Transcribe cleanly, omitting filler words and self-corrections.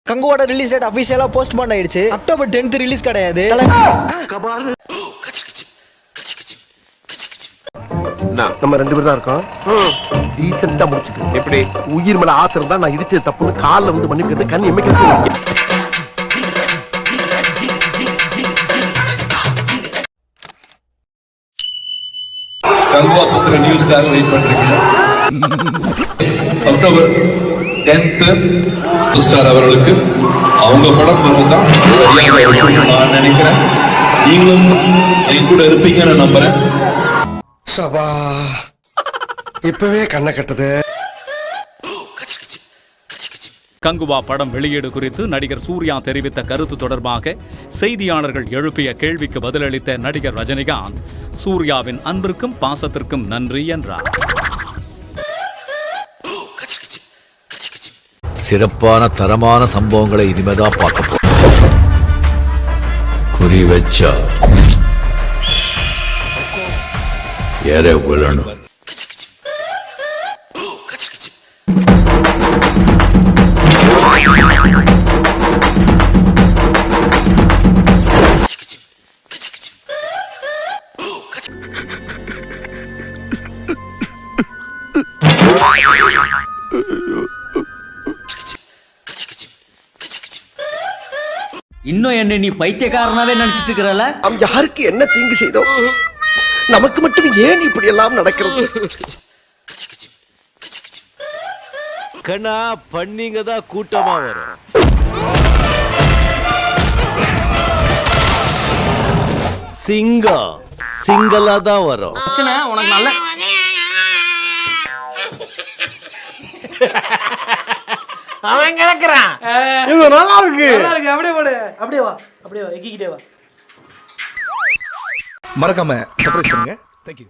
கங்குவோட release date அபிஷியலா postpone ஆயிடுச்சு. October 10th release கிடையாது. நம்ம 2 பேர் தான் இருக்கோம். டீசெண்டா முடிச்சுட்டு எப்படி உயிர் மேல ஆசை இருந்தா நான் இடிச்சது தப்புன்னு காலில் வந்து மன்னிப்பு கேட்டு கண்ணி எமைக்க. கங்குவா பத்திர நியூஸ்க்காக வெயிட் பண்றீங்க. அக்டோபர் 10th ஸ்டார் அவர்களுக்கு அவங்க படம் வர்றதுதான் சரியாக இருக்கும் நான் நினைக்கிறேன். நீங்களும் என் கூட இருப்பீங்கன்னு நம்புறேன். சபா இப்பவே கண்ணை கட்டுது. கங்குவா படம் வெளியீடு குறித்து நடிகர் சூர்யா தெரிவித்த கருத்து தொடர்பாக செய்தியாளர்கள் எழுப்பிய கேள்விக்கு பதிலளித்த நடிகர் ரஜினிகாந்த் சூர்யாவின் அன்பிற்கும் பாசத்திற்கும் நன்றி என்றார். சிறப்பான தரமான சம்பவங்களை இனிமேதான் பார்க்க போறோம். குறி வச்சா ஏற விழணும். இன்னும் என்ன நீ பைத்தியக்காரனாவே நினைச்சிட்டு இருக்கிறல? நாம் யாருக்கு என்ன தீங்கு செய்தோம்? நமக்கு மட்டும் ஏன் இப்படி எல்லாம் நடக்கிறது? கண்ணா பண்ணிங்க தான் கூட்டமா வரும். சிங்கம் சிங்களா தான் வரும். உனக்கு நல்ல அவன் கிடக்குறான். இது நல்லா இருக்கு. அப்படியே போடு. அப்படியே வா. அப்படியே வா. எக்கிக்கிட்டே வா. மறக்காம சர்ப்ரைஸ் பண்ணுங்க. Thank you.